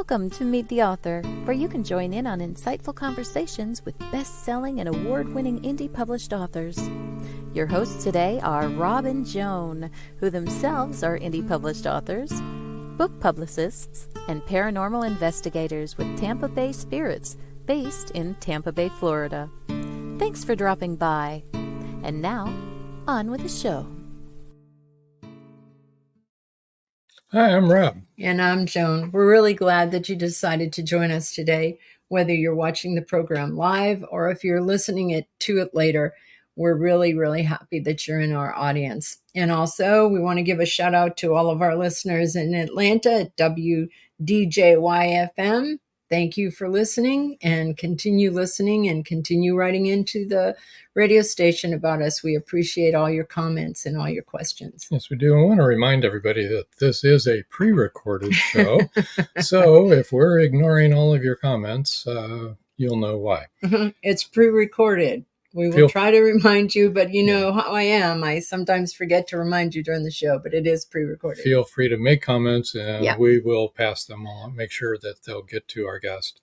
Welcome to Meet the Author, where you can join in on insightful conversations with best-selling and award-winning indie published authors. Your hosts today are Rob and Joan, who themselves are indie published authors, book publicists, and paranormal investigators with Tampa Bay Spirits, based in Tampa Bay, Florida. Thanks for dropping by. And now, on with the show. Hi, I'm Rob. And I'm Joan. We're really glad that you decided to join us today, whether you're watching the program live or if you're listening to it later. We're really, really happy that you're in our audience. And also, we want to give a shout out to all of our listeners in Atlanta at WDJY-FM. Thank you for listening and continue writing into the radio station about us. We appreciate all your comments and all your questions. Yes, we do. I want to remind everybody that this is a pre-recorded show. So if we're ignoring all of your comments, you'll know why. It's pre-recorded. We will try to remind you, but you know how I am. I sometimes forget to remind you during the show, but it is pre-recorded. Feel free to make comments, and we will pass them on, make sure that they'll get to our guest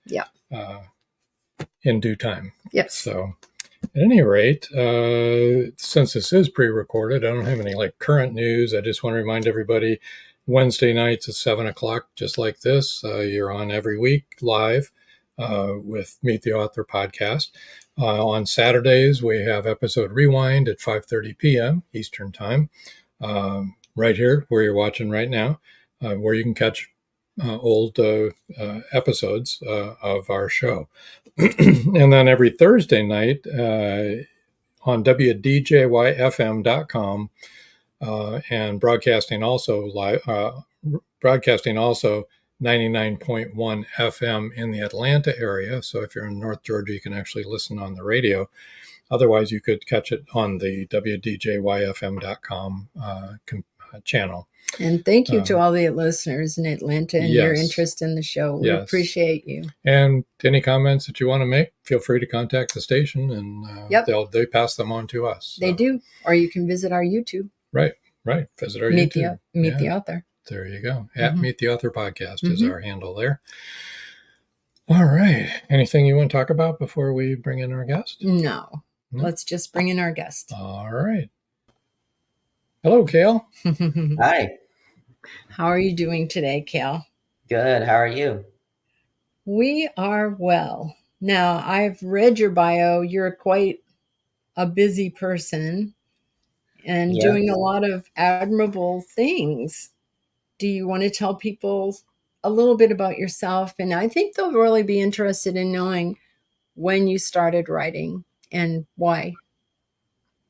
in due time. Yes. So at any rate, since this is pre-recorded, I don't have any current news. I just want to remind everybody, Wednesday nights at 7 o'clock, just like this, you're on every week live with Meet the Author podcast. On Saturdays, we have episode rewind at 5:30 p.m. Eastern Time, right here where you're watching right now, where you can catch old episodes of our show. And then every Thursday night on WDJYFM.com and broadcasting also 99.1 FM in the Atlanta area. So if you're in North Georgia, you can actually listen on the radio. Otherwise, you could catch it on the WDJYFM.com channel. And thank you to all the listeners in Atlanta and your interest in the show. We appreciate you. And any comments that you want to make, feel free to contact the station, and they pass them on to us. They do. Or you can visit our YouTube. Right. Visit our YouTube. Meet the Author. There you go. At Meet the Author Podcast is our handle there. All right. Anything you want to talk about before we bring in our guest? No. Let's just bring in our guest. All right. Hello, Kale. Hi. How are you doing today, Kale? Good. How are you? We are well. Now, I've read your bio. You're quite a busy person and doing a lot of admirable things. Do you want to tell people a little bit about yourself? And I think they'll really be interested in knowing when you started writing and why.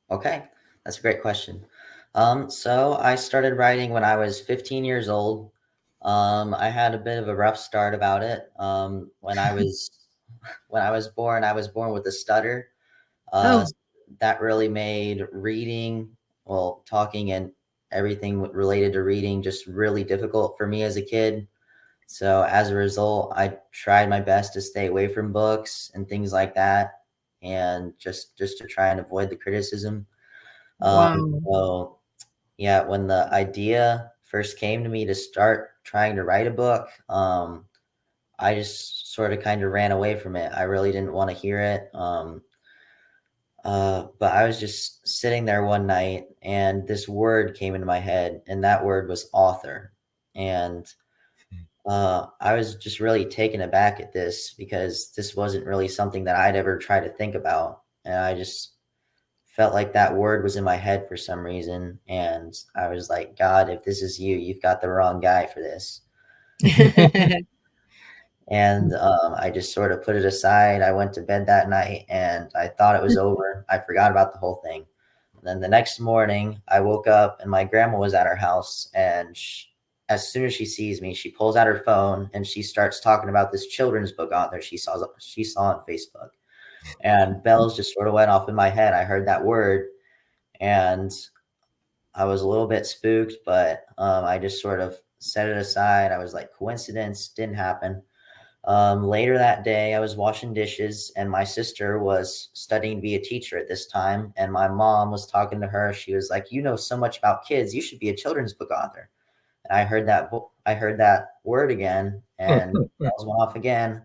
Okay, that's a great question. So I started writing when I was 15 years old. I had a bit of a rough start about it. When I was born, I was born with a stutter. That really made reading, talking and everything related to reading just really difficult for me as a kid. So as a result, I tried my best to stay away from books and things like that, and just to try and avoid the criticism. So when the idea first came to me to start trying to write a book, I just sort of kind of ran away from it. I really didn't want to hear it. But I was just sitting there one night and this word came into my head, and that word was author. And I was just really taken aback at this because this wasn't really something that I'd ever tried to think about. And I just felt like that word was in my head for some reason. And I was like, God, if this is you, you've got the wrong guy for this. And I just sort of put it aside. I went to bed that night and I thought it was over. I forgot about the whole thing. And then the next morning I woke up and my grandma was at our house, and as soon as she sees me, she pulls out her phone and she starts talking about this children's book author she saw on Facebook. And bells just sort of went off in my head. I heard that word and I was a little bit spooked, but I just sort of set it aside. I was like, coincidence, didn't happen. Later that day, I was washing dishes and my sister was studying to be a teacher at this time. And my mom was talking to her. She was like, you know so much about kids. You should be a children's book author. And I heard that word again, and bells went off again.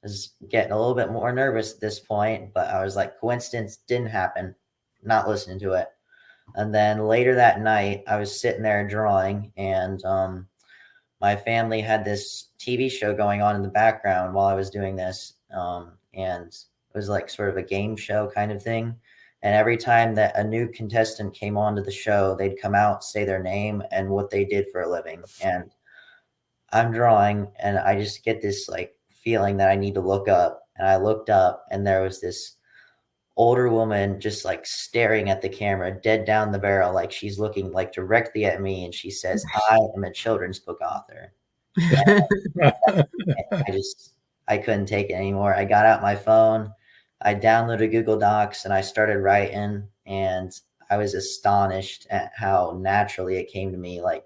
I was getting a little bit more nervous at this point, but I was like, coincidence didn't happen, not listening to it. And then later that night, I was sitting there drawing, and my family had this TV show going on in the background while I was doing this. And it was like sort of a game show kind of thing. And every time that a new contestant came onto the show, they'd come out, say their name and what they did for a living. And I'm drawing, and I just get this like feeling that I need to look up. And I looked up, and there was this older woman just like staring at the camera, dead down the barrel, like she's looking like directly at me. And she says, "I am a children's book author." I couldn't take it anymore. I got out my phone, I downloaded Google Docs, and I started writing. And I was astonished at how naturally it came to me. Like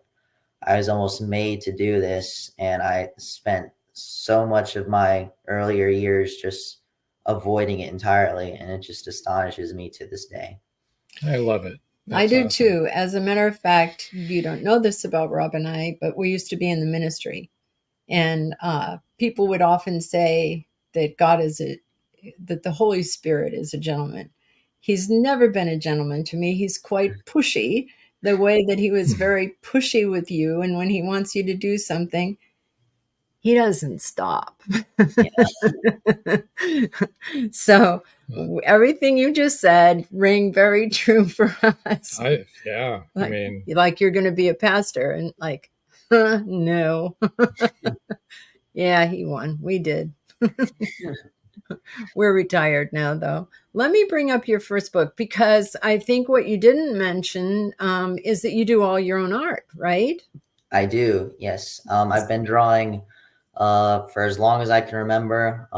I was almost made to do this. And I spent so much of my earlier years just avoiding it entirely. And it just astonishes me to this day. I love it. I do too. As a matter of fact, you don't know this about Rob and I, but we used to be in the ministry. And people would often say that that the Holy Spirit is a gentleman. He's never been a gentleman to me. He's quite pushy, the way that he was very pushy with you. And when he wants you to do something, he doesn't stop. So everything you just said rang very true for us. Like you're going to be a pastor, and like, no. Yeah, he won. We did. We're retired now, though. Let me bring up your first book, because I think what you didn't mention is that you do all your own art, right? I do, yes. I've been drawing for as long as I can remember.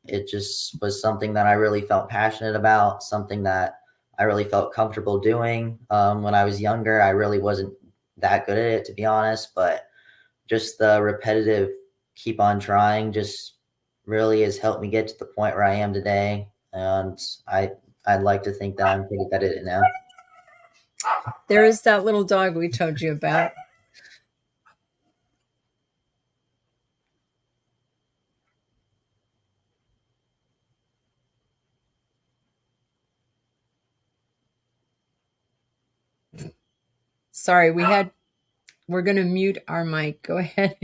It just was something that I really felt passionate about, something that I really felt comfortable doing. When I was younger, I really wasn't that good at it, to be honest, but just the repetitive keep on trying just really has helped me get to the point where I am today. And I'd like to think that I'm pretty good at it now. There is that little dog we told you about. Sorry, we're going to mute our mic. Go ahead.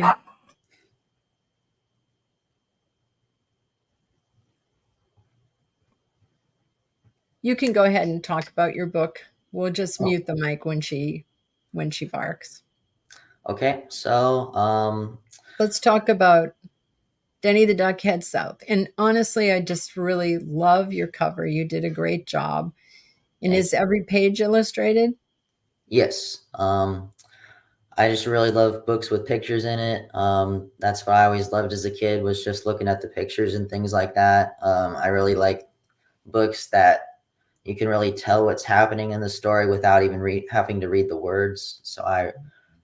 You can go ahead and talk about your book. We'll just mute the mic when she barks. Okay, so let's talk about Denny the Duck Heads South. And honestly, I just really love your cover. You did a great job. And is every page illustrated? Yes. I just really love books with pictures in it. That's what I always loved as a kid, was just looking at the pictures and things like that. I really like books that you can really tell what's happening in the story without even having to read the words. So I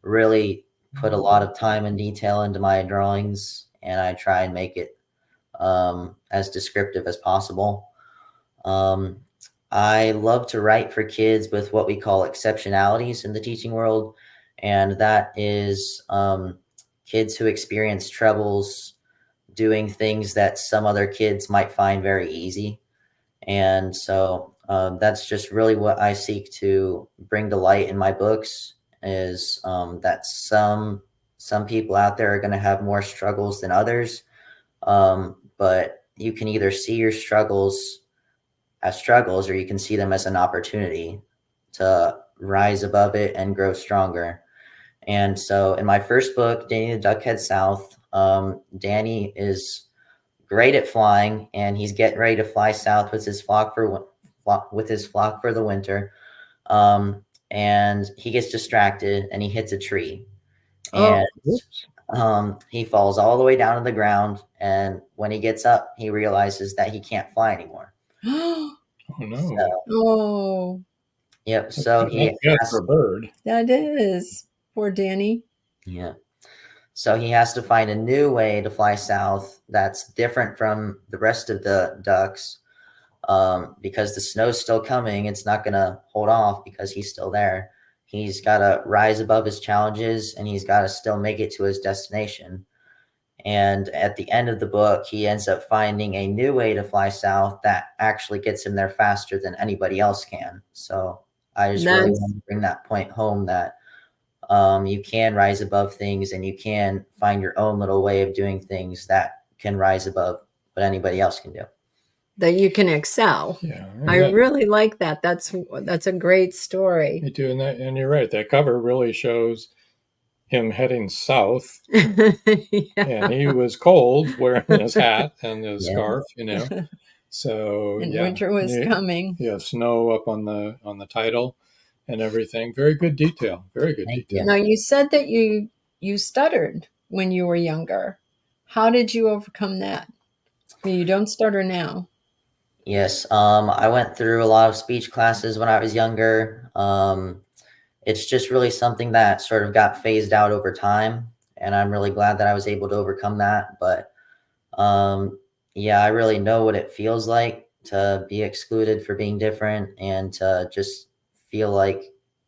really put a lot of time and detail into my drawings, and I try and make it as descriptive as possible. I love to write for kids with what we call exceptionalities in the teaching world. And that is kids who experience troubles doing things that some other kids might find very easy. And so that's just really what I seek to bring to light in my books, is that some people out there are going to have more struggles than others. But you can either see your struggles as struggles, or you can see them as an opportunity to rise above it and grow stronger. And so in my first book, Danny the Duck Heads South, Danny is great at flying, and he's getting ready to fly south with his flock for the winter. And he gets distracted and he hits a tree. And he falls all the way down to the ground. And when he gets up, he realizes that he can't fly anymore. Oh no. So, yep. So he has a bird. That is. Poor Danny. Yeah. So he has to find a new way to fly south that's different from the rest of the ducks, because the snow's still coming. It's not going to hold off because he's still there. he's got to rise above his challenges, and he's got to still make it to his destination. And at the end of the book, he ends up finding a new way to fly south that actually gets him there faster than anybody else can. So I just really want to bring that point home, that you can rise above things, and you can find your own little way of doing things that can rise above what anybody else can do. That you can excel. Yeah, I really like that. That's a great story. Me too, and you're right. That cover really shows him heading south, and he was cold, wearing his hat and his scarf, So and winter was coming. Yeah, snow up on the title and everything. Very good detail. Very good detail. Now, you said that you stuttered when you were younger. How did you overcome that? I mean, you don't stutter now. Yes, I went through a lot of speech classes when I was younger. It's just really something that sort of got phased out over time, and I'm really glad that I was able to overcome that. But yeah, I really know what it feels like to be excluded for being different, and to just feel like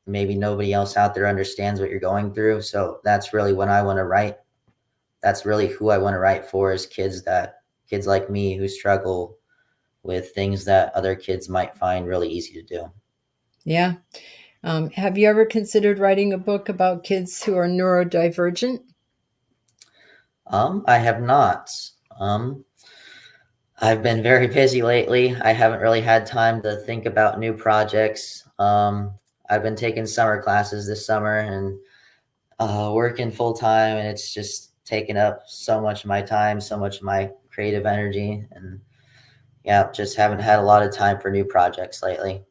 maybe nobody else out there understands what you're going through. So that's really when I want to write. That's really who I want to write for, is kids like me who struggle with things that other kids might find really easy to do. Yeah. Have you ever considered writing a book about kids who are neurodivergent? I have not. I've been very busy lately. I haven't really had time to think about new projects. I've been taking summer classes this summer and working full time, and it's just taken up so much of my time, so much of my creative energy, and yeah, just haven't had a lot of time for new projects lately.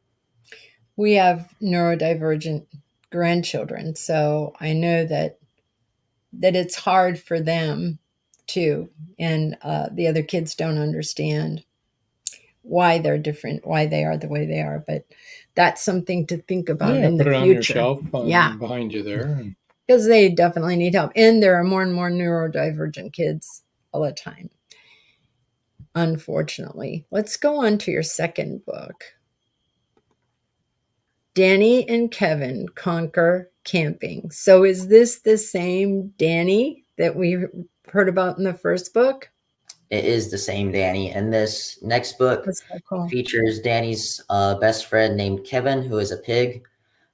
We have neurodivergent grandchildren, so I know that it's hard for them too, and the other kids don't understand why they're different, why they are the way they are. But that's something to think about in the future. Put it on your shelf behind you there. Because they definitely need help. And there are more and more neurodivergent kids all the time, unfortunately. Let's go on to your second book. Danny and Kevin Conquer Camping. So is this the same Danny that we heard about in the first book? It is the same Danny. And this next book features Danny's best friend named Kevin, who is a pig.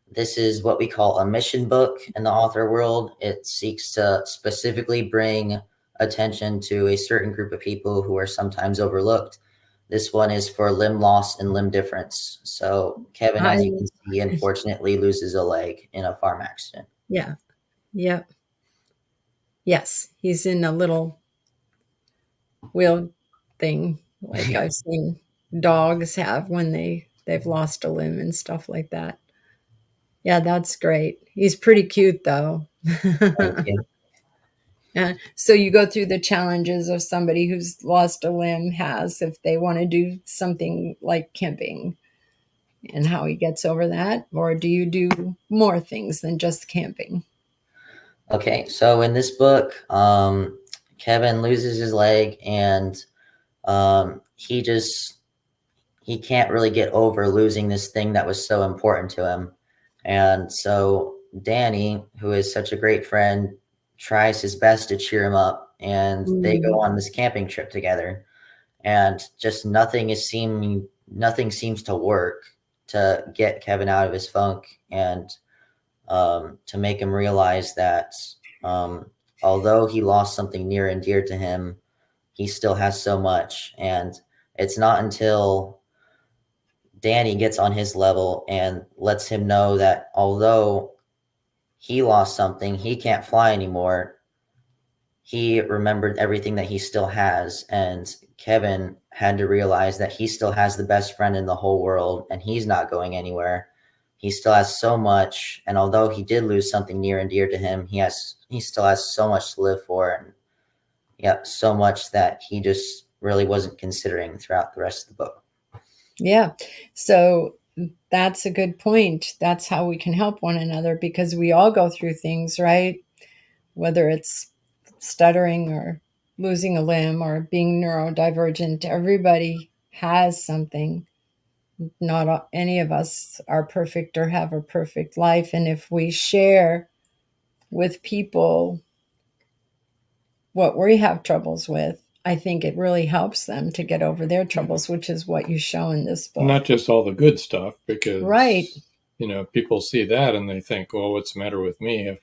This is what we call a mission book in the author world. It seeks to specifically bring attention to a certain group of people who are sometimes overlooked. This one is for limb loss and limb difference. So Kevin, as you can see, unfortunately loses a leg in a farm accident. Yeah. Yep. Yes. He's in a little wheel thing like I've seen dogs have when they've lost a limb and stuff like that. Yeah, that's great. He's pretty cute though. Thank you. So you go through the challenges of somebody who's lost a limb has if they want to do something like camping, and how he gets over that. Or do you do more things than just camping? Okay, so in this book, Kevin loses his leg, and he can't really get over losing this thing that was so important to him. And so Danny, who is such a great friend, tries his best to cheer him up, and they go on this camping trip together, and just nothing seems to work to get Kevin out of his funk, and to make him realize that although he lost something near and dear to him, he still has so much. And it's not until Danny gets on his level and lets him know that although he lost something, he can't fly anymore, he remembered everything that he still has. And Kevin had to realize that he still has the best friend in the whole world, and he's not going anywhere. He still has so much. And although he did lose something near and dear to him, he still has so much to live for. And yeah, so much that he just really wasn't considering throughout the rest of the book. Yeah. So that's a good point. That's how we can help one another, because we all go through things, right? Whether it's stuttering or losing a limb or being neurodivergent, everybody has something. not any of us are perfect or have a perfect life. And if we share with people what we have troubles with, I think it really helps them to get over their troubles, which is what you show in this book. Not just all the good stuff, because right. People see that and they think, well, what's the matter with me if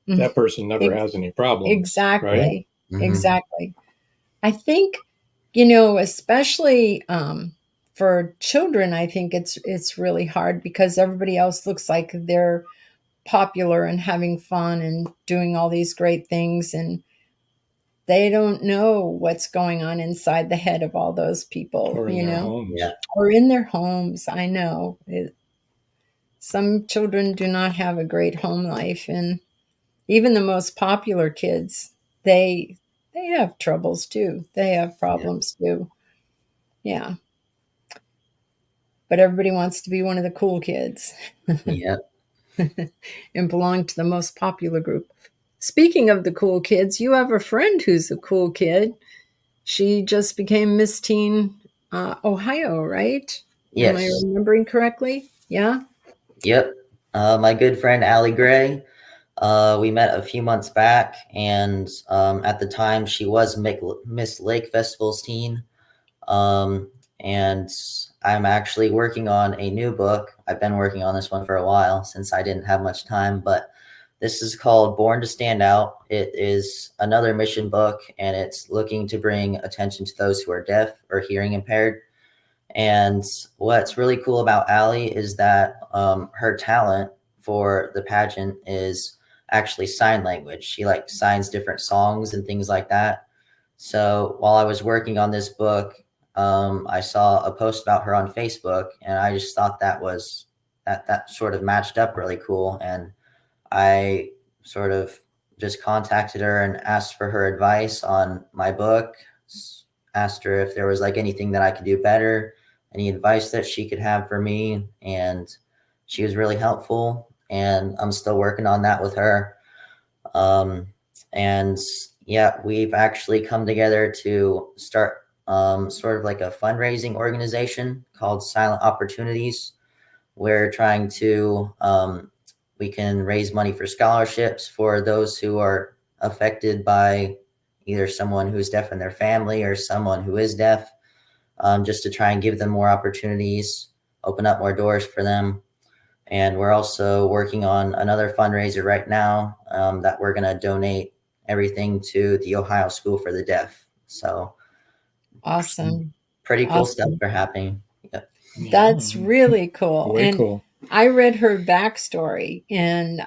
that person never has any problems? Exactly. Right? Exactly. I think, especially for children, I think it's really hard because everybody else looks like they're popular and having fun and doing all these great things, and they don't know what's going on inside the head of all those people, Or in their homes. Yeah. Or in their homes. I know some children do not have a great home life, and even the most popular kids, they have troubles too. They have problems too. Yeah. But everybody wants to be one of the cool kids. Yeah. And belong to the most popular group. Speaking of the cool kids, you have a friend who's a cool kid. She just became Miss Teen Ohio, right? Yes. Am I remembering correctly? Yeah? Yep. My good friend Allie Gray. We met a few months back, and at the time she was Miss Lake Festival's teen. And I'm actually working on a new book. I've been working on this one for a while since I didn't have much time, but this is called Born to Stand Out. It is another mission book, and it's looking to bring attention to those who are deaf or hearing impaired. And what's really cool about Allie is that her talent for the pageant is actually sign language. She signs different songs and things like that. So while I was working on this book, I saw a post about her on Facebook, and I just thought that sort of matched up really cool. And I sort of just contacted her and asked for her advice on my book, asked her if there was anything that I could do better, any advice that she could have for me. And she was really helpful, and I'm still working on that with her. And yeah, we've actually come together to start sort of a fundraising organization called Silent Opportunities. We're trying to, we can raise money for scholarships for those who are affected by either someone who's deaf in their family or someone who is deaf, just to try and give them more opportunities, open up more doors for them. And we're also working on another fundraiser right now that we're going to donate everything to the Ohio School for the Deaf. So awesome. Pretty cool stuff are happening. Yep. That's really cool. Way cool. I read her backstory, and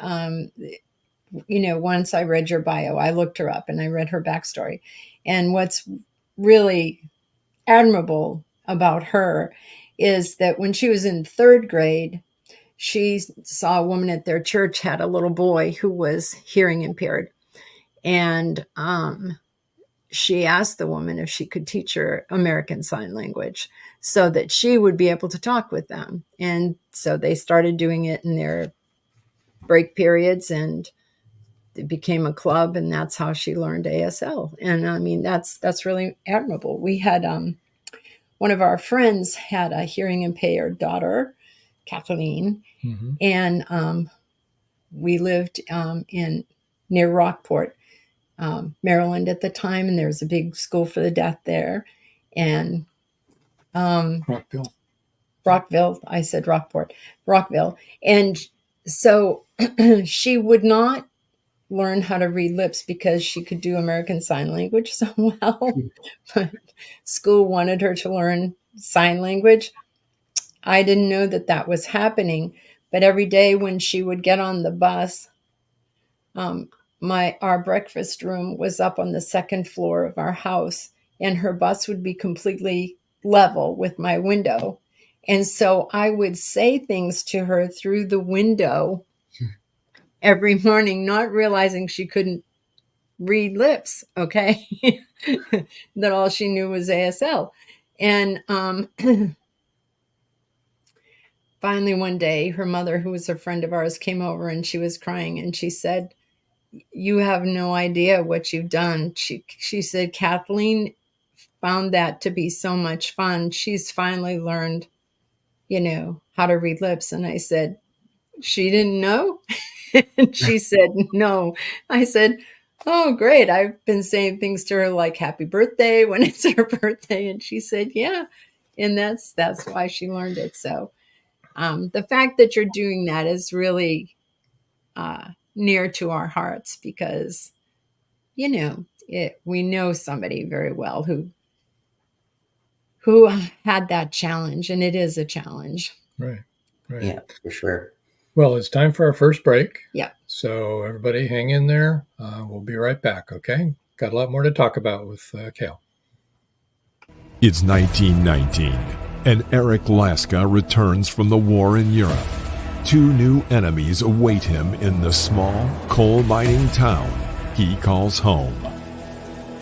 once I read your bio, I looked her up and I read her backstory. And what's really admirable about her is that when she was in 3rd grade, she saw a woman at their church had a little boy who was hearing impaired. And she asked the woman if she could teach her American Sign Language so that she would be able to talk with them. And so they started doing it in their break periods, and it became a club, and that's how she learned ASL. And I mean, that's really admirable. We had one of our friends had a hearing impaired daughter, Kathleen, and we lived near Rockport, Maryland at the time, and there was a big school for the deaf there. And Rockville, I said Rockport, Rockville. And so she would not learn how to read lips because she could do American Sign Language so well. But school wanted her to learn sign language. I didn't know that was happening, but every day when she would get on the bus, our breakfast room was up on the 2nd floor of our house, and her bus would be completely level with my window. And so I would say things to her through the window every morning, not realizing she couldn't read lips, okay? That all she knew was ASL. And finally one day, her mother, who was a friend of ours, came over, and she was crying, and she said, "You have no idea what you've done." She said, "Kathleen found that to be so much fun. She's finally learned how to read lips. And I said, she didn't know? And she said, no. I said, oh, great. I've been saying things to her like happy birthday when it's her birthday. And she said, yeah. And that's why she learned it. So the fact that you're doing that is really near to our hearts because, we know somebody very well who had that challenge, and it is a challenge. Right. Yeah, for sure. Well, it's time for our first break. Yeah. So everybody hang in there. We'll be right back, okay? Got a lot more to talk about with Kale. It's 1919, and Eric Laska returns from the war in Europe. 2 new enemies await him in the small coal mining town he calls home.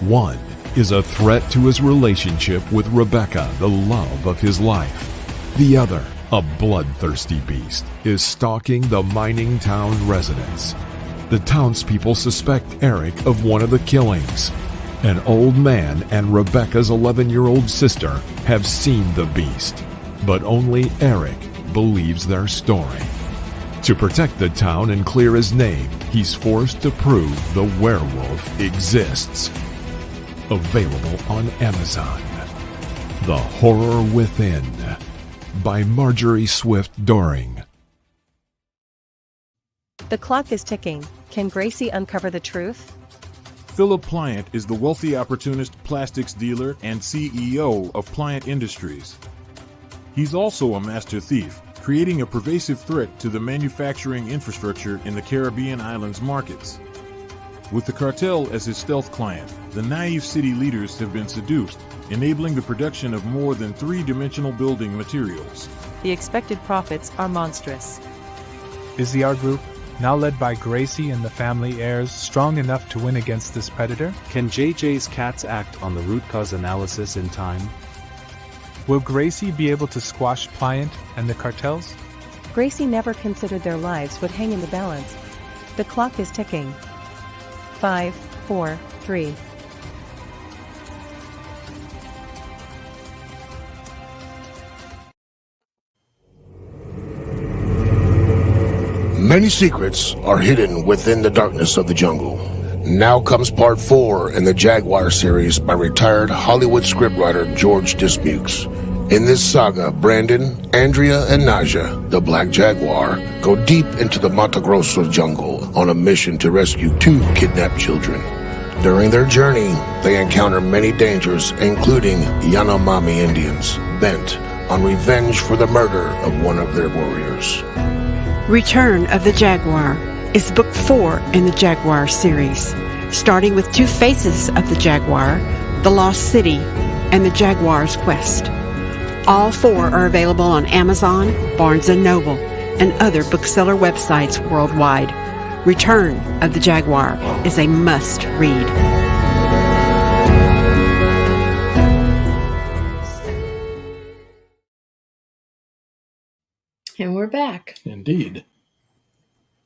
One is a threat to his relationship with Rebecca, the love of his life. The other, a bloodthirsty beast, is stalking the mining town residents. The townspeople suspect Eric of one of the killings. An old man and Rebecca's 11-year-old sister have seen the beast, but only Eric believes their story. To protect the town and clear his name, he's forced to prove the werewolf exists. Available on Amazon. The Horror Within by Marjorie Swift Doring. The clock is ticking. Can Gracie uncover the truth? Philip Pliant is the wealthy opportunist plastics dealer and CEO of Pliant Industries. He's also a master thief, creating a pervasive threat to the manufacturing infrastructure in the Caribbean islands markets. With the cartel as his stealth client, the naive city leaders have been seduced, enabling the production of more than 3-dimensional building materials. The expected profits are monstrous. Is the art group, now led by Gracie and the family heirs, strong enough to win against this predator? Can JJ's cats act on the root cause analysis in time? Will Gracie be able to squash Pliant and the cartels? Gracie never considered their lives would hang in the balance. The clock is ticking. 5, 4, 3. Many secrets are hidden within the darkness of the jungle. Now comes part 4 in the Jaguar series by retired Hollywood scriptwriter George Dismukes. In this saga, Brandon, Andrea, and Naja, the Black Jaguar, go deep into the Mato Grosso jungle on a mission to rescue 2 kidnapped children. During their journey, they encounter many dangers, including Yanomami Indians, bent on revenge for the murder of one of their warriors. Return of the Jaguar is book 4 in the Jaguar series, starting with 2 faces of the Jaguar, the Lost City, and the Jaguar's Quest. All 4 are available on Amazon, Barnes & Noble, and other bookseller websites worldwide. Return of the Jaguar is a must-read. And we're back. Indeed.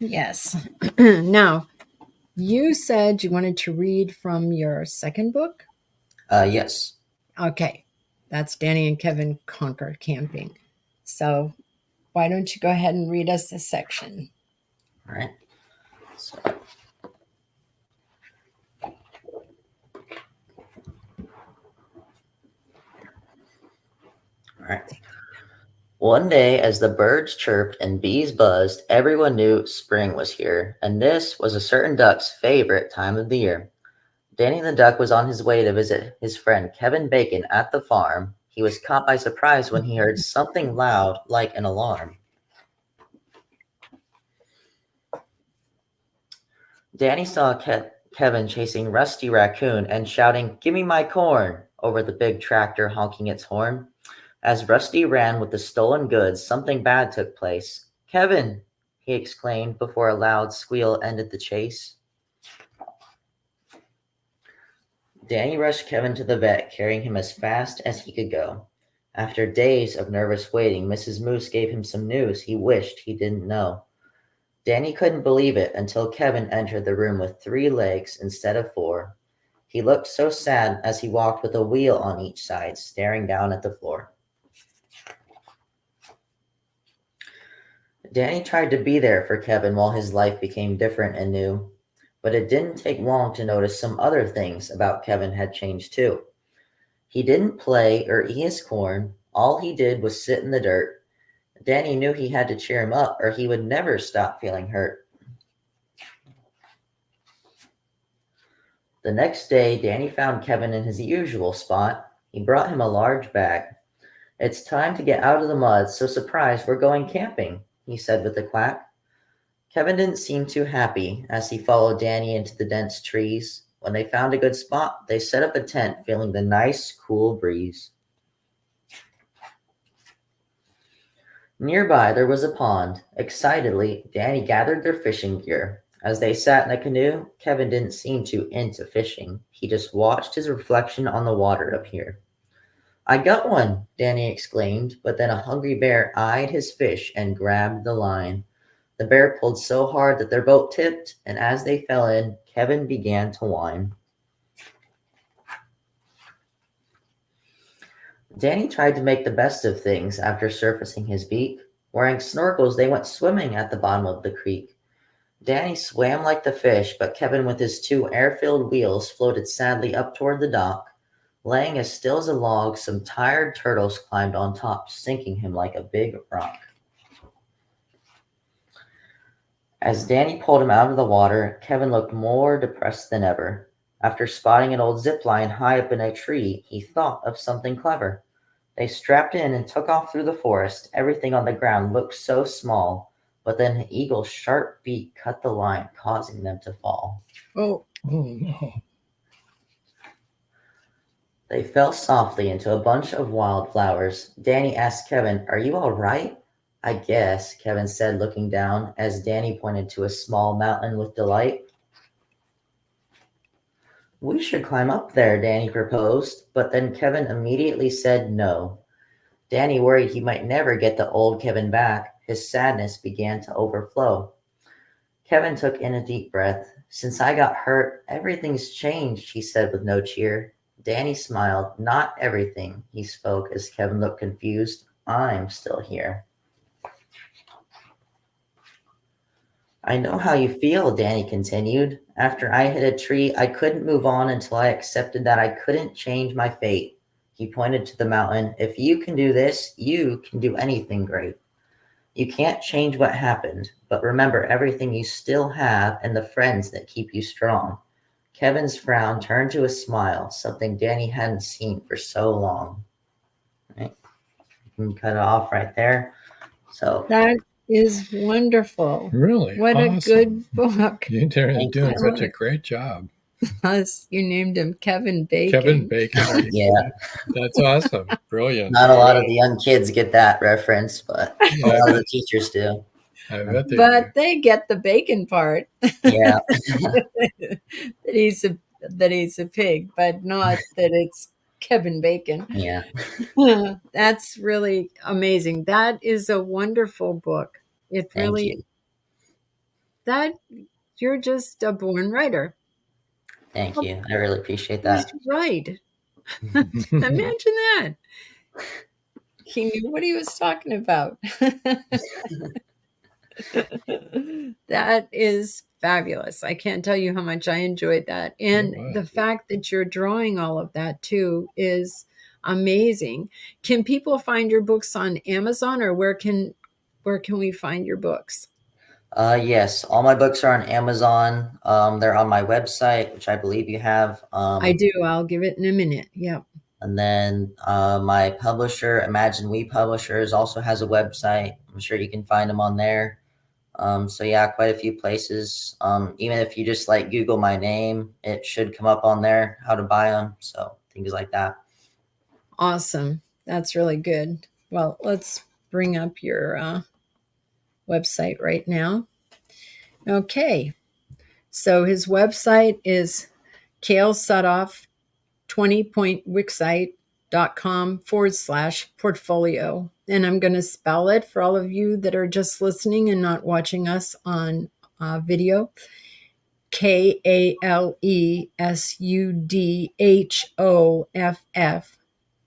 Yes. Now, you said you wanted to read from your second book? Yes. Okay. That's Danny and Kevin Conquer Camping. So why don't you go ahead and read us this section? All right. So, all right. One day, as the birds chirped and bees buzzed, everyone knew spring was here, and this was a certain duck's favorite time of the year. Danny the duck was on his way to visit his friend Kevin Bacon at the farm. He was caught by surprise when he heard something loud like an alarm. Danny saw Kevin chasing Rusty Raccoon and shouting, "Give me my corn," over the big tractor honking its horn. As Rusty ran with the stolen goods, something bad took place. "Kevin!" he exclaimed before a loud squeal ended the chase. Danny rushed Kevin to the vet, carrying him as fast as he could go. After days of nervous waiting, Mrs. Moose gave him some news he wished he didn't know. Danny couldn't believe it until Kevin entered the room with 3 legs instead of 4. He looked so sad as he walked with a wheel on each side, staring down at the floor. Danny tried to be there for Kevin while his life became different and new, but it didn't take long to notice some other things about Kevin had changed too. He didn't play or eat his corn. All he did was sit in the dirt. Danny knew he had to cheer him up or he would never stop feeling hurt. The next day, Danny found Kevin in his usual spot. He brought him a large bag. "It's time to get out of the mud, so surprise, we're going camping," he said with a quack. Kevin didn't seem too happy as he followed Danny into the dense trees. When they found a good spot, they set up a tent, feeling the nice, cool breeze. Nearby, there was a pond. Excitedly, Danny gathered their fishing gear. As they sat in a canoe, Kevin didn't seem too into fishing. He just watched his reflection on the water appear. "I got one," Danny exclaimed, but then a hungry bear eyed his fish and grabbed the line. The bear pulled so hard that their boat tipped, and as they fell in, Kevin began to whine. Danny tried to make the best of things after surfacing his beak. Wearing snorkels, they went swimming at the bottom of the creek. Danny swam like the fish, but Kevin with his two air-filled wheels floated sadly up toward the dock. Laying as still as a log, some tired turtles climbed on top, sinking him like a big rock. As Danny pulled him out of the water, Kevin looked more depressed than ever. After spotting an old zip line high up in a tree, he thought of something clever. They strapped in and took off through the forest. Everything on the ground looked so small, but then an eagle's sharp beak cut the line, causing them to fall. Oh, no. They fell softly into a bunch of wildflowers. Danny asked Kevin, "Are you all right?" "I guess," Kevin said, looking down as Danny pointed to a small mountain with delight. "We should climb up there," Danny proposed, but then Kevin immediately said no. Danny worried he might never get the old Kevin back. His sadness began to overflow. Kevin took in a deep breath. "Since I got hurt, everything's changed," he said with no cheer. Danny smiled. "Not everything," he spoke as Kevin looked confused. "I'm still here." "I know how you feel," Danny continued. "After I hit a tree, I couldn't move on until I accepted that I couldn't change my fate." He pointed to the mountain. "If you can do this, you can do anything great. You can't change what happened, but remember everything you still have and the friends that keep you strong." Kevin's frown turned to a smile, something Danny hadn't seen for so long. Right? You can cut it off right there. So that is wonderful. Really? What awesome. a good book. You're doing such a great job. You named him Kevin Bacon. Kevin Bacon. Yeah. That's awesome. Brilliant. Not a lot of the young kids get that reference, but a lot of the teachers do. I bet they But do. they get the bacon part. Yeah. that he's a pig, but not that it's Kevin Bacon. Yeah. That's really amazing. That is a wonderful book. It really Thank you. that you're just a born writer. Thank you. I really appreciate that. He's right. Imagine that. He knew what he was talking about. That is fabulous. I can't tell you how much I enjoyed that. And the fact that you're drawing all of that too is amazing. Can people find your books on Amazon, or where can we find your books? Yes, all my books are on Amazon. They're on my website, which I believe you have. I do. I'll give it in a minute. Yep. And then my publisher, Imagine We Publishers, also has a website. I'm sure you can find them on there. So yeah, quite a few places. Even if you just like Google my name, it should come up on there, how to buy them. So things like that. Awesome. That's really good. Well, let's bring up your website right now. Okay. So his website is KALE SUDHOFF 20.wixsite.com/portfolio. And I'm going to spell it for all of you that are just listening and not watching us on video. KALESUDHOFF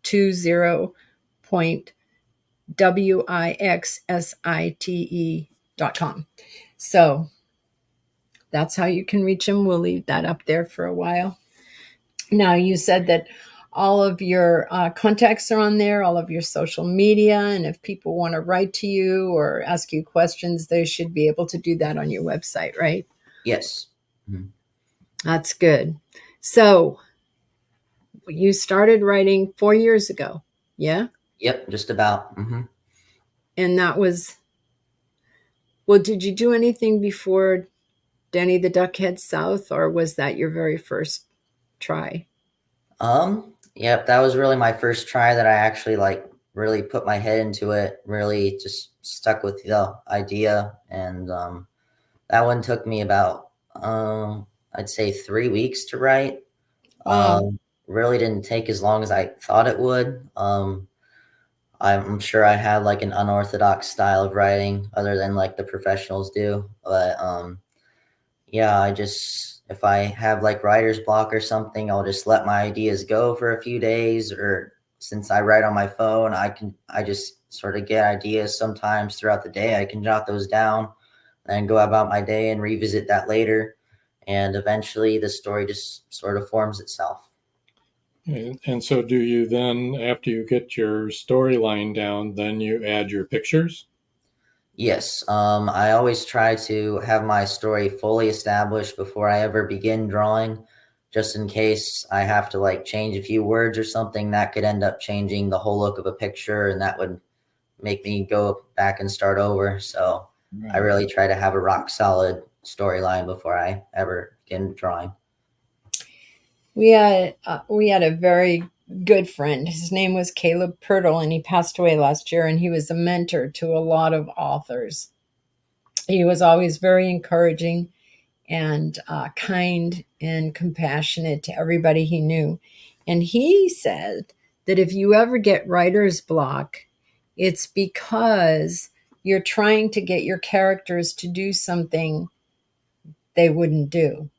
20.wixsite .com. So that's how you can reach him. We'll leave that up there for a while. Now, you said that all of your contacts are on there, all of your social media, and if people want to write to you or ask you questions, they should be able to do that on your website, right? Yes. Mhm. That's good. So you started writing 4 years ago, yeah? Yep, just about. And that was, well, did you do anything before Danny the Duck Heads South, or was that your very first try? Yep, that was really my first try that I actually like really put my head into it, really just stuck with the idea. And that one took me about I'd say 3 weeks to write. Wow. Really didn't take as long as I thought it would. I'm sure I had like an unorthodox style of writing other than like the professionals do. But yeah, if I have like writer's block or something, I'll just let my ideas go for a few days. Or since I write on my phone, I just sort of get ideas sometimes throughout the day. I can jot those down and go about my day and revisit that later. And eventually the story just sort of forms itself. And so do you then, after you get your storyline down, then you add your pictures? Yes, I always try to have my story fully established before I ever begin drawing, just in case I have to like change a few words or something that could end up changing the whole look of a picture, and that would make me go back and start over. So I really try to have a rock solid storyline before I ever begin drawing. We had a very good friend. His name was Caleb Pirtle, and he passed away last year, and he was a mentor to a lot of authors. He was always very encouraging and kind and compassionate to everybody he knew. And he said that if you ever get writer's block, it's because you're trying to get your characters to do something they wouldn't do.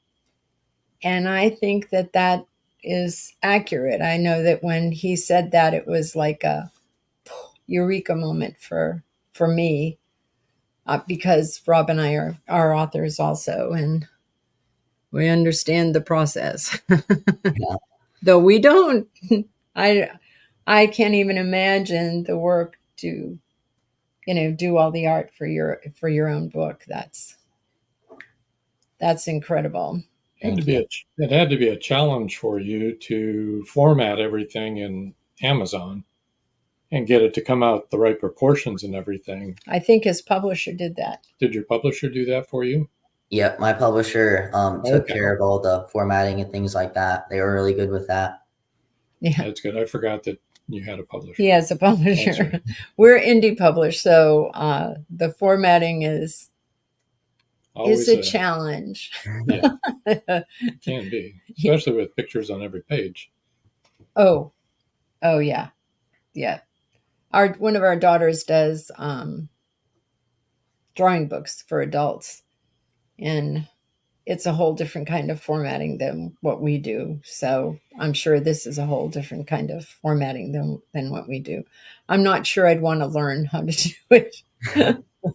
And I think that that is accurate. I know that when he said that, it was like a eureka moment for me, because Rob and I are authors also, and we understand the process. Yeah. Though we don't. I can't even imagine the work to, do all the art for your own book. That's incredible. It had to be a challenge for you to format everything in Amazon and get it to come out the right proportions and everything. I think his publisher did that. Did your publisher do that for you? Yep, my publisher took care of all the formatting and things like that. They were really good with that. Yeah, that's good. I forgot that you had a publisher. He has a publisher. Right. We're indie published, so the formatting is always a challenge. Yeah, it can be, especially with pictures on every page. Oh yeah. One of our daughters does drawing books for adults, and it's a whole different kind of formatting than what we do. So I'm sure this is a whole different kind of formatting than what we do. I'm not sure I'd want to learn how to do it.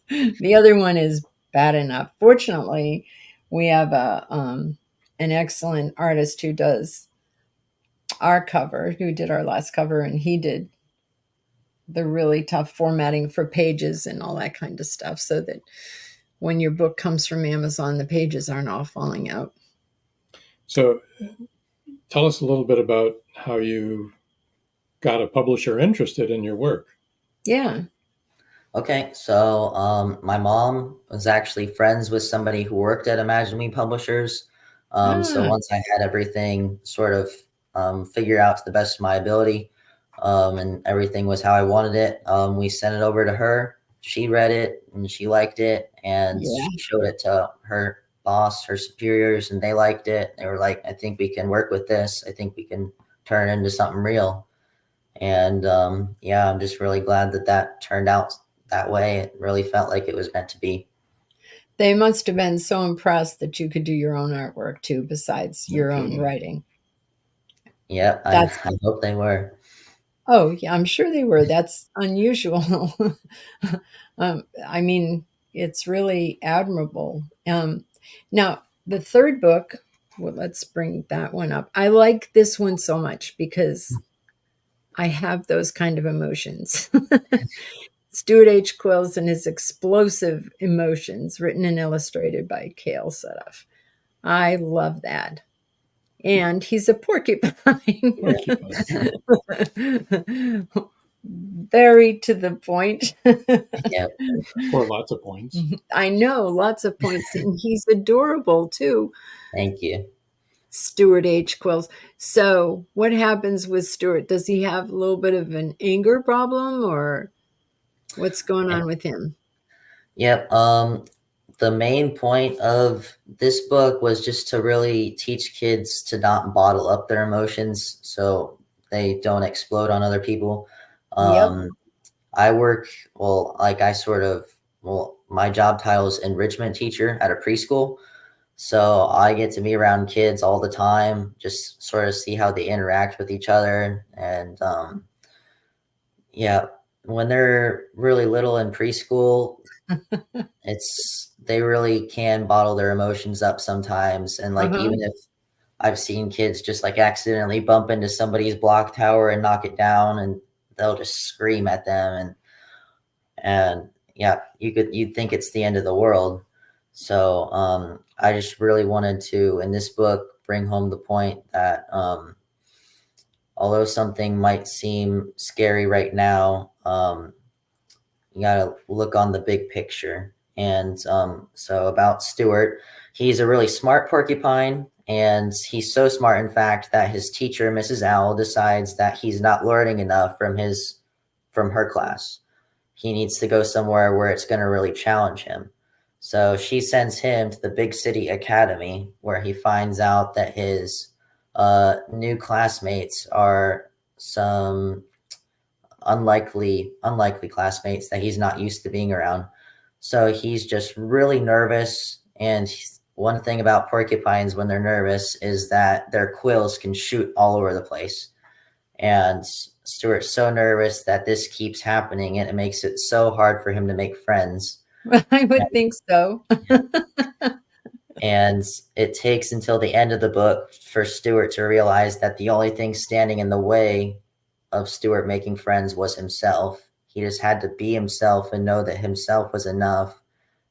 The other one is bad enough. Fortunately, we have an excellent artist who does our cover, who did our last cover, and he did the really tough formatting for pages and all that kind of stuff, so that when your book comes from Amazon, the pages aren't all falling out. So tell us a little bit about how you got a publisher interested in your work. Yeah. Okay, so my mom was actually friends with somebody who worked at Imagine Me Publishers. So once I had everything sort of figured out to the best of my ability, and everything was how I wanted it, we sent it over to her. She read it and she liked it, and she showed it to her boss, her superiors, and they liked it. They were like, I think we can work with this. I think we can turn it into something real. And yeah, I'm just really glad that turned out that way. It really felt like it was meant to be. They must have been so impressed that you could do your own artwork too, besides your own writing. Yep, I hope they were. Oh, yeah, I'm sure they were. That's unusual. I mean, it's really admirable. Now, the third book, well, let's bring that one up. I like this one so much because I have those kind of emotions. Stuart H. Quills and His Explosive Emotions, written and illustrated by KALE SUDHOFF. I love that. And he's a porcupine. Very to the point. Yep. For lots of points. I know, lots of points. And he's adorable too. Thank you. Stuart H. Quills. So what happens with Stuart? Does he have a little bit of an anger problem, or what's going on with him? Yep. The main point of this book was just to really teach kids to not bottle up their emotions so they don't explode on other people. I work, my job title is enrichment teacher at a preschool. So I get to be around kids all the time, just sort of see how they interact with each other. And when they're really little in preschool, they really can bottle their emotions up sometimes. And even if I've seen kids just accidentally bump into somebody's block tower and knock it down, and they'll just scream at them, and you'd think it's the end of the world. So I just really wanted to, in this book, bring home the point that although something might seem scary right now, you gotta look on the big picture. And so about Stuart, he's a really smart porcupine, and he's so smart, in fact, that his teacher, Mrs. Owl, decides that he's not learning enough from her class. He needs to go somewhere where it's going to really challenge him. So she sends him to the big city academy, where he finds out that his new classmates are some unlikely classmates that he's not used to being around. So he's just really nervous. And one thing about porcupines when they're nervous is that their quills can shoot all over the place. And Stuart's so nervous that this keeps happening, and it makes it so hard for him to make friends. I would think so. And it takes until the end of the book for Stuart to realize that the only thing standing in the way of Stuart making friends was himself. He just had to be himself and know that himself was enough,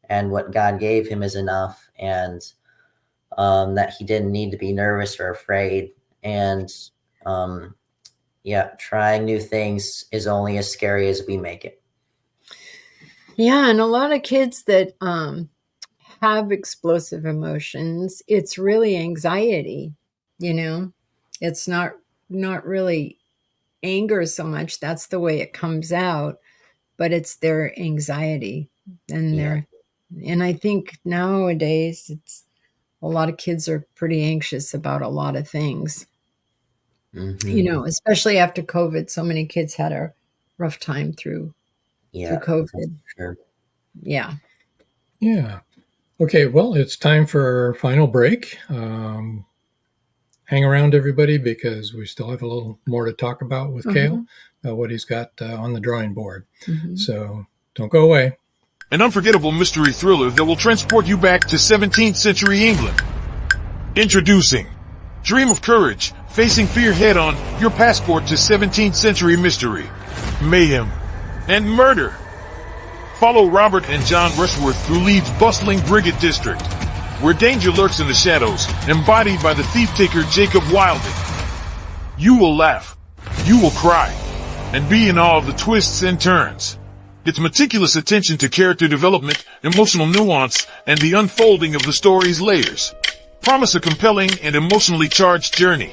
and what God gave him is enough, and that he didn't need to be nervous or afraid. And trying new things is only as scary as we make it. Yeah, and a lot of kids that have explosive emotions, it's really anxiety, It's not really anger so much. That's the way it comes out, but it's their anxiety. And and I think nowadays a lot of kids are pretty anxious about a lot of things. Especially after COVID, so many kids had a rough time through COVID. Sure. Yeah. Okay, well, it's time for our final break. Hang around, everybody, because we still have a little more to talk about with KALE, what he's got on the drawing board. So don't go away. An unforgettable mystery thriller that will transport you back to 17th century England. Introducing Dream of Courage, facing fear head-on, your passport to 17th century mystery, mayhem, and murder. Follow Robert and John Rushworth through Leeds' bustling Brigade District, where danger lurks in the shadows, embodied by the thief-taker Jacob Wilding. You will laugh, you will cry, and be in awe of the twists and turns. Its meticulous attention to character development, emotional nuance, and the unfolding of the story's layers promise a compelling and emotionally charged journey.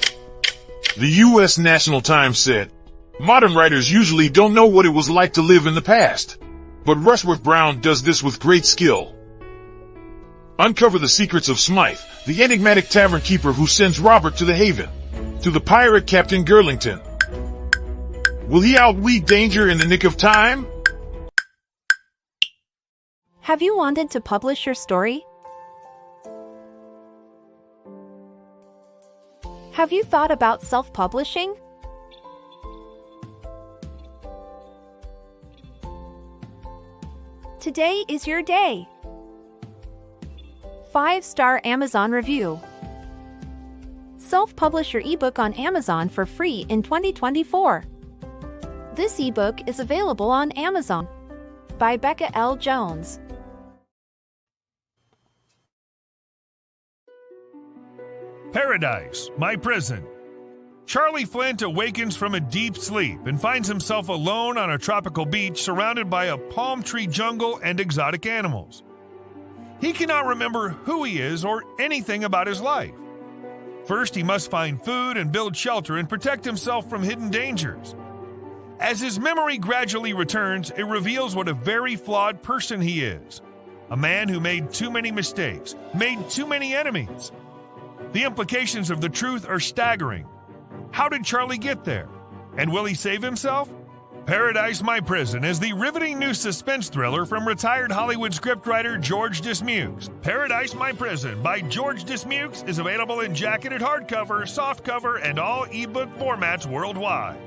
The U.S. National Times said, "Modern writers usually don't know what it was like to live in the past, but Rushworth Brown does this with great skill." Uncover the secrets of Smythe, the enigmatic tavern keeper who sends Robert to the Haven, to the pirate Captain Girlington. Will he outwit danger in the nick of time? Have you wanted to publish your story? Have you thought about self-publishing? Today is your day. 5-star Amazon review. Self-publish your ebook on Amazon for free in 2024. This ebook is available on Amazon by Becca L. Jones. Paradise, My Prison. Charlie Flint awakens from a deep sleep and finds himself alone on a tropical beach surrounded by a palm tree jungle and exotic animals. He cannot remember who he is or anything about his life. First, he must find food and build shelter and protect himself from hidden dangers. As his memory gradually returns, it reveals what a very flawed person he is. A man who made too many mistakes, made too many enemies. The implications of the truth are staggering. How did Charlie get there? And will he save himself? Paradise, My Prison is the riveting new suspense thriller from retired Hollywood scriptwriter George Dismukes. Paradise, My Prison by George Dismukes is available in jacketed hardcover, softcover, and all ebook formats worldwide.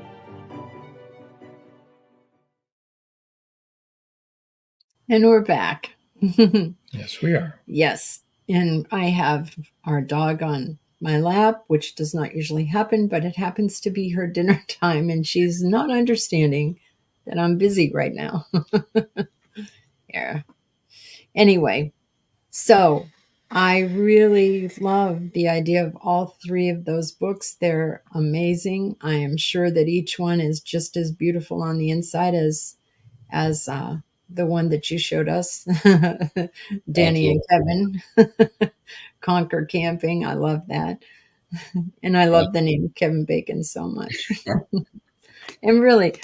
And we're back. Yes, we are. Yes. And I have our dog on my lap, which does not usually happen, but it happens to be her dinner time, and she's not understanding that I'm busy right now. Yeah. Anyway, so I really love the idea of all three of those books. They're amazing. I am sure that each one is just as beautiful on the inside as the one that you showed us, Danny and Kevin. Conquer Camping. I love that. And I love the name Kevin Bacon so much. And really,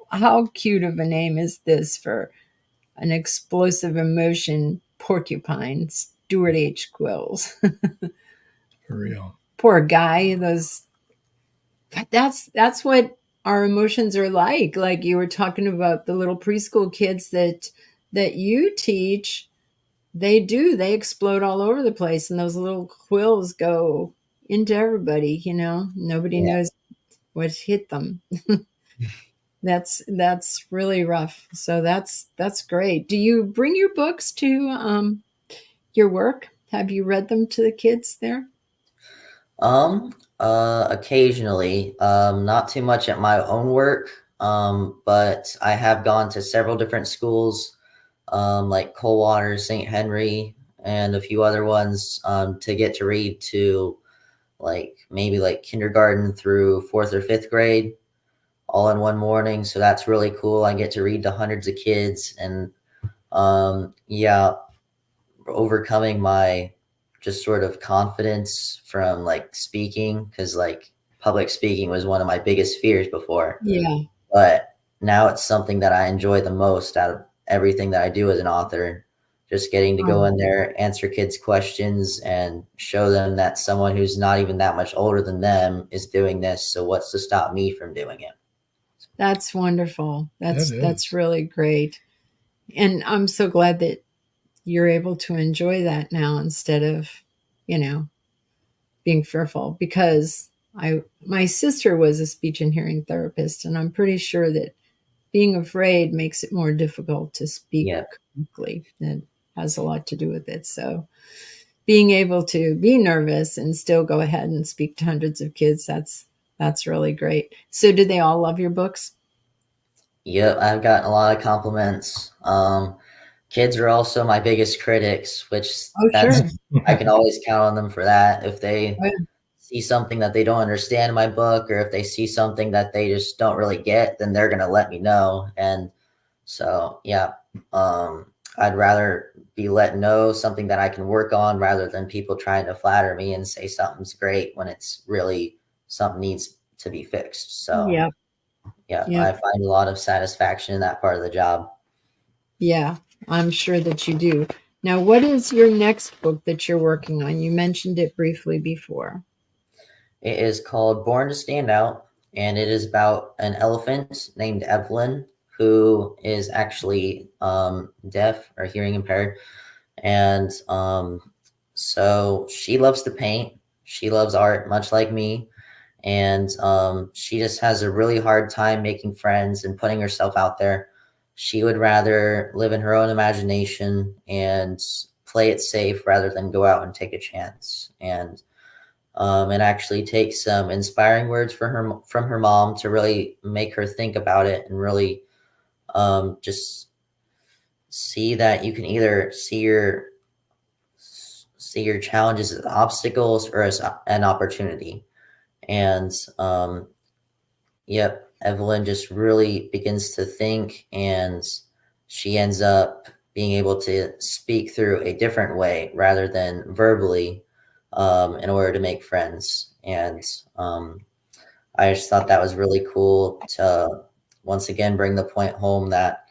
how cute of a name is this for an explosive emotion porcupine, Stuart H. Quills. For real. Poor guy. That's what our emotions are like. Like you were talking about the little preschool kids that you teach. They explode all over the place, and those little quills go into everybody, nobody knows what hit them. That's really rough. So that's great. Do you bring your books to your work? Have you read them to the kids there? Occasionally, not too much at my own work. But I have gone to several different schools, like Coldwater, St. Henry, and a few other ones, to get to read to maybe kindergarten through 4th or 5th grade all in one morning. So that's really cool. I get to read to hundreds of kids, and overcoming my just sort of confidence from speaking, because public speaking was one of my biggest fears before. Yeah. But now it's something that I enjoy the most out of everything that I do as an author. Just getting to go in there, answer kids' questions, and show them that someone who's not even that much older than them is doing this. So what's to stop me from doing it? That's wonderful. That's really great. And I'm so glad that you're able to enjoy that now instead of, being fearful, because my sister was a speech and hearing therapist, and I'm pretty sure that being afraid makes it more difficult to speak correctly. That has a lot to do with it. So being able to be nervous and still go ahead and speak to hundreds of kids, that's really great. So did they all love your books? Yep, I've gotten a lot of compliments. Kids are also my biggest critics, which sure. I can always count on them for that. If they see something that they don't understand in my book, or if they see something that they just don't really get, then they're going to let me know. And so, I'd rather be let know something that I can work on rather than people trying to flatter me and say something's great when it's really something needs to be fixed. So, I find a lot of satisfaction in that part of the job. Yeah, I'm sure that you do. Now, what is your next book that you're working on? You mentioned it briefly before. It is called Born to Stand Out, and it is about an elephant named Evelyn, who is actually deaf or hearing impaired. And so she loves to paint. She loves art, much like me. And she just has a really hard time making friends and putting herself out there. she would rather live in her own imagination and play it safe rather than go out and take a chance. And it actually takes some inspiring words from her mom to really make her think about it and really just see that you can either see your challenges as obstacles or as an opportunity. And yep, Evelyn just really begins to think, and she ends up being able to speak through a different way rather than verbally in order to make friends. And I just thought that was really cool to once again bring the point home that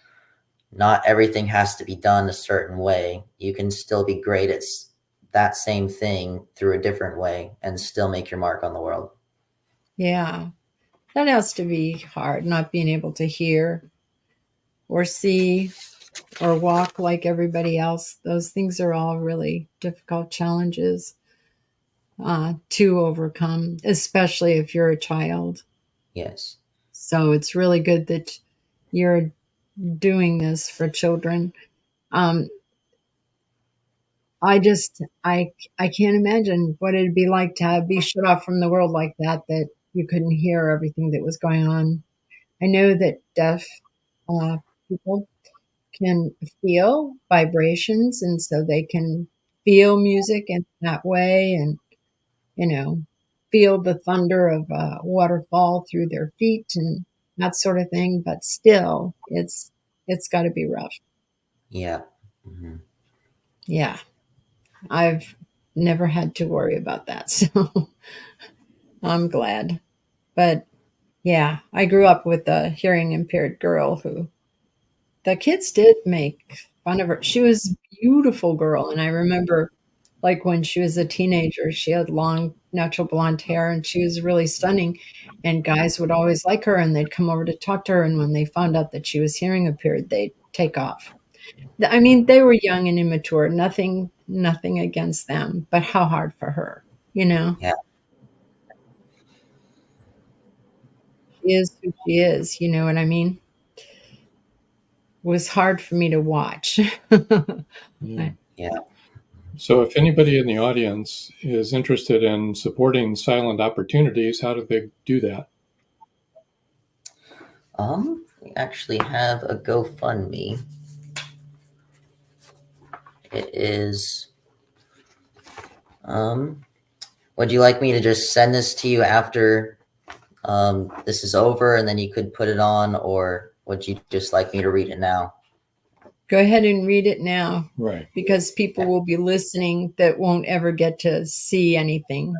not everything has to be done a certain way. You can still be great at that same thing through a different way and still make your mark on the world. Yeah, that has to be hard, not being able to hear or see or walk like everybody else. Those things are all really difficult challenges to overcome, especially if you're a child. Yes. So it's really good that you're doing this for children. I can't imagine what it'd be like to be shut off from the world like that you couldn't hear everything that was going on. I know that deaf people can feel vibrations, and so they can feel music in that way, and feel the thunder of a waterfall through their feet and that sort of thing. But still, it's got to be rough. Yeah. Mm-hmm. Yeah, I've never had to worry about that, so I'm glad. But yeah, I grew up with a hearing impaired girl who the kids did make fun of her. She was a beautiful girl, and I remember like when she was a teenager, she had long natural blonde hair and she was really stunning, and guys would always like her and they'd come over to talk to her, and when they found out that she was hearing impaired, they'd take off. I mean, they were young and immature, nothing against them, but how hard for her, Yeah. She is who she is, you know what I mean? Was hard for me to watch. Yeah. So if anybody in the audience is interested in supporting silent opportunities, how do they do that? We actually have a GoFundMe. It is, would you like me to just send this to you after this is over and then you could put it on, or would you just like me to read it now? Go ahead and read it now. Right. Because people will be listening that won't ever get to see anything.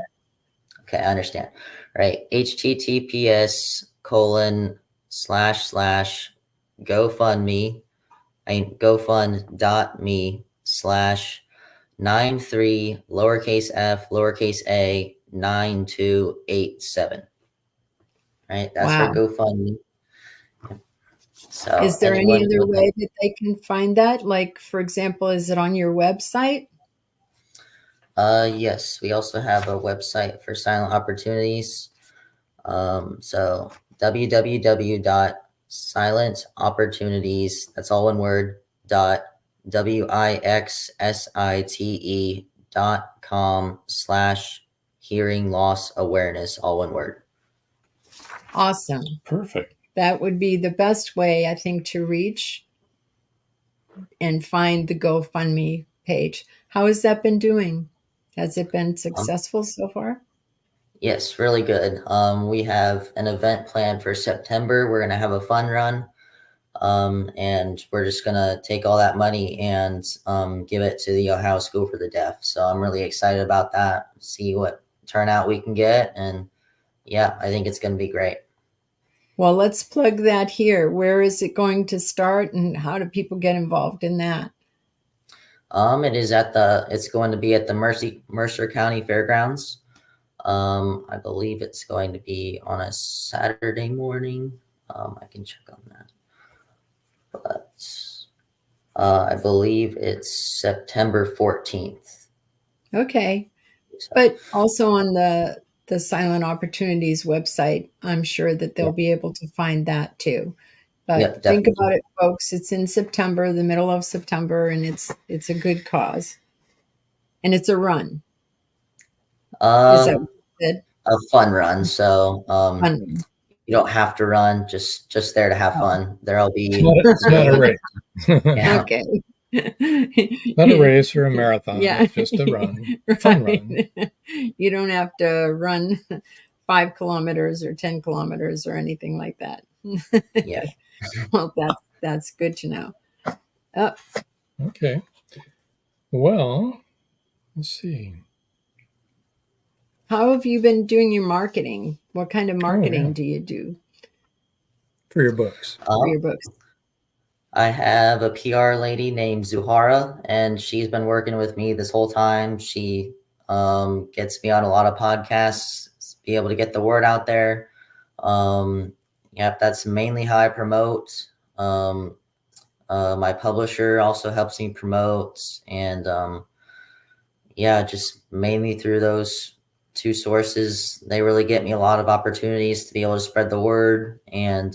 Okay, I understand. Right. https://GoFundMe, GoFund.me/93 lowercase f lowercase a 9287. Right. That's Wow. for GoFundMe. So is there any other way that they can find that? Like, for example, is it on your website? Yes, we also have a website for silent opportunities. So www.silentopportunities, that's all one word, .wixsite.com/hearing loss awareness, all one word. Awesome. Perfect. That would be the best way, I think, to reach and find the GoFundMe page. How has that been doing? Has it been successful so far? Yes, really good. We have an event planned for September. We're going to have a fun run. And we're just going to take all that money and give it to the Ohio School for the Deaf. So I'm really excited about that. See what turnout we can get. And yeah, I think it's going to be great. Well, let's plug that here. Where is it going to start and how do people get involved in that? It's going to be at the Mercer County Fairgrounds. I believe it's going to be on a Saturday morning. I can check on that. But I believe it's September 14th. Okay. But also on the Silent Opportunities website, I'm sure that they'll be able to find that too. But Yep, think definitely. about it, folks. It's in September, the middle of September, and it's a good cause. And it's a run. Is that what you said? A fun run. So Fun. you don't have to run, just there to have Oh. fun. There'll be It's not a race. yeah. Okay. Not a race or a marathon. Yeah. It's just a run. Fun run. You don't have to run 5 kilometers or 10 kilometers or anything like that. Yeah. Well, that's good to know. Oh, Okay. Well, let's see. how have you been doing your marketing? What kind of marketing yeah. do you do For your books. for your books? I have a PR lady named Zuhara, and she's been working with me this whole time. She gets me on a lot of podcasts, be able to get the word out there. Yep, that's mainly how I promote. My publisher also helps me promote, and yeah, just mainly through those two sources, they really get me a lot of opportunities to be able to spread the word. And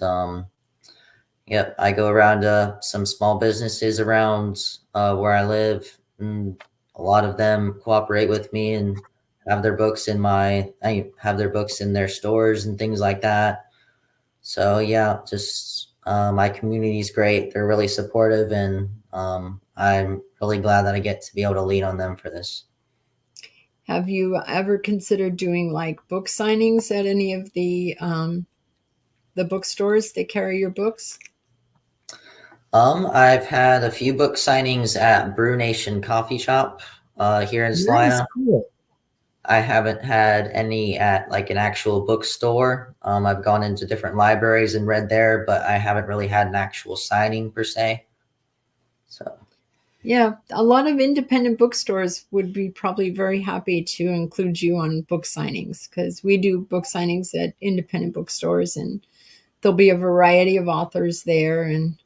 yep, I go around to some small businesses around where I live, and a lot of them cooperate with me and have their books in their stores and things like that. So yeah, just my community is great. They're really supportive, and I'm really glad that I get to be able to lean on them for this. Have you ever considered doing like book signings at any of the bookstores that carry your books? I've had a few book signings at Brew Nation Coffee Shop here in Salina. Cool. I haven't had any at like an actual bookstore. I've gone into different libraries and read there, but I haven't really had an actual signing per se. So Yeah, a lot of independent bookstores would be probably very happy to include you on book signings, because we do book signings at independent bookstores, and there'll be a variety of authors there, and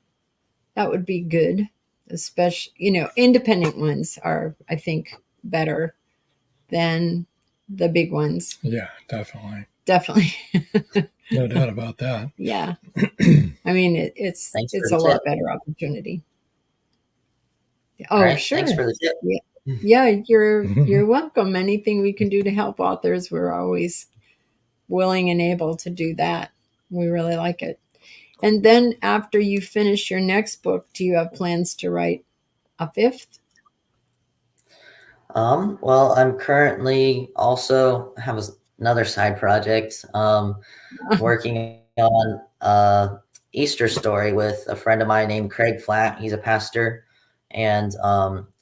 that would be good. Especially, independent ones are, I think, better than the big ones. Yeah, definitely. Definitely. No doubt about that. Yeah. I mean, it's a lot better opportunity. Oh, right, sure. thanks for the tip. Yeah, you're welcome. Anything we can do to help authors, we're always willing and able to do that. We really like it. And then after you finish your next book, do you have plans to write a fifth? Well, I'm currently also have another side project, working on a Easter story with a friend of mine named Craig Flatt. He's a pastor, and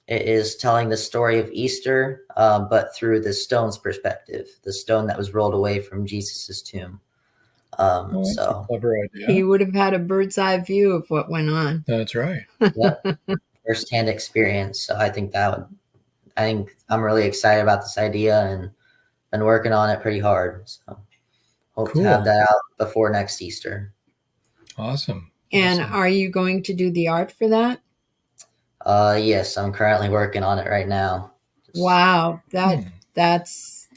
it is telling the story of Easter, but through the stone's perspective, the stone that was rolled away from Jesus's tomb. That's So a clever idea. He would have had a bird's eye view of what went on. That's right. Yep. Firsthand experience. So I think I'm really excited about this idea and been working on it pretty hard. So hope to have that out before next Easter. Awesome. And are you going to do the art for that? Yes, I'm currently working on it right now. Wow, that's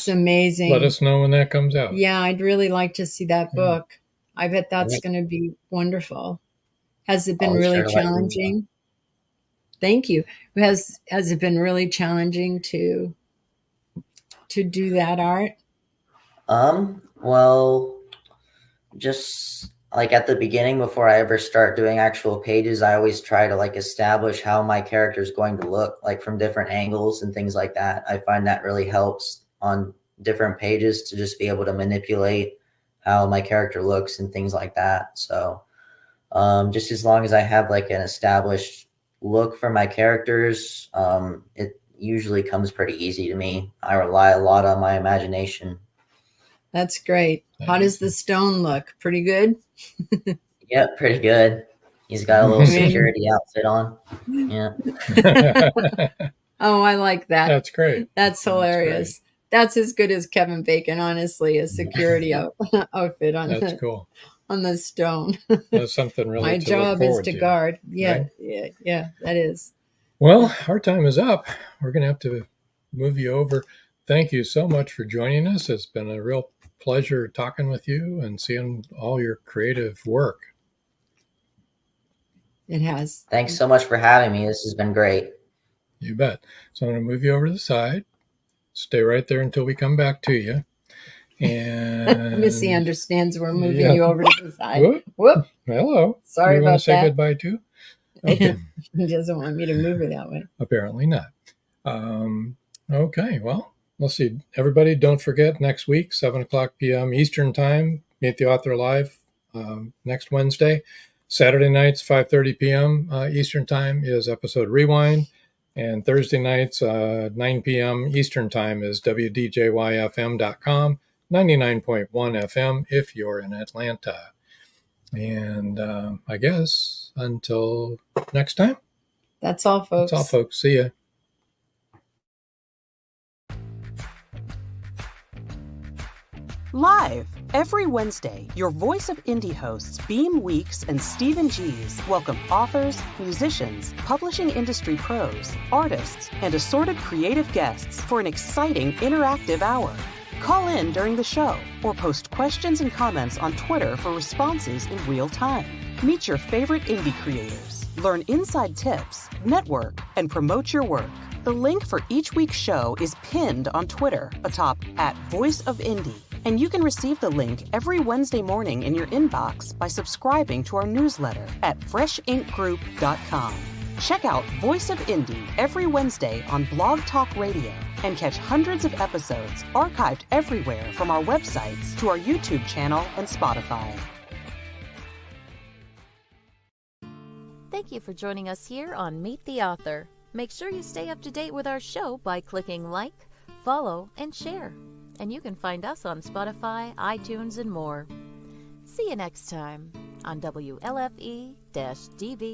amazing. Let us know when that comes out. Yeah, I'd really like to see that book. I bet that's going to be wonderful. Has it been really challenging? Thank you. Has it been really challenging to do that art? Well, just like at the beginning, before I ever start doing actual pages, I always try to like establish how my character is going to look, like from different angles and things like that. I find that really helps on different pages to just be able to manipulate how my character looks and things like that. So just as long as I have like an established look for my characters, it usually comes pretty easy to me. I rely a lot on my imagination. That's great. How does the stone look? Pretty good? Yeah, pretty good. He's got a little security outfit on. Yeah. Oh, I like that. That's great. That's hilarious. That's as good as Kevin Bacon, honestly, a security outfit on That's cool. On the stone. That's something really My job is to guard. Yeah, right? Yeah, that is. Well, our time is up. We're going to have to move you over. Thank you so much for joining us. It's been a real pleasure talking with you and seeing all your creative work. It has. Thanks so much for having me. This has been great. You bet. So I'm going to move you over to the side. Stay right there until we come back to you. And Missy understands we're moving you over to the side. Whoop. Hello. Sorry you about want to say that. goodbye too? Okay. He doesn't want me to move her that way. Apparently not. Okay. Well, we'll see. Everybody, don't forget next week, 7:00 p.m. Eastern Time, Meet the Author Live next Wednesday. Saturday nights, 5:30 p.m. Eastern Time is episode Rewind. And Thursday nights, 9 p.m. Eastern Time is WDJYFM.com, 99.1 FM if you're in Atlanta. And I guess until next time. That's all, folks. That's all, folks. See ya. Live every Wednesday, your Voice of Indie hosts Beam Weeks and Stephen Gees welcome authors, musicians, publishing industry pros, artists, and assorted creative guests for an exciting interactive hour. Call in during the show or post questions and comments on Twitter for responses in real time. Meet your favorite indie creators, learn inside tips, network, and promote your work. The link for each week's show is pinned on Twitter atop @VoiceOfIndie. And you can receive the link every Wednesday morning in your inbox by subscribing to our newsletter at freshinkgroup.com. Check out Voice of Indie every Wednesday on Blog Talk Radio and catch hundreds of episodes archived everywhere from our websites to our YouTube channel and Spotify. Thank you for joining us here on Meet the Author. Make sure you stay up to date with our show by clicking like, follow, and share. And you can find us on Spotify, iTunes, and more. See you next time on WLFE-DV.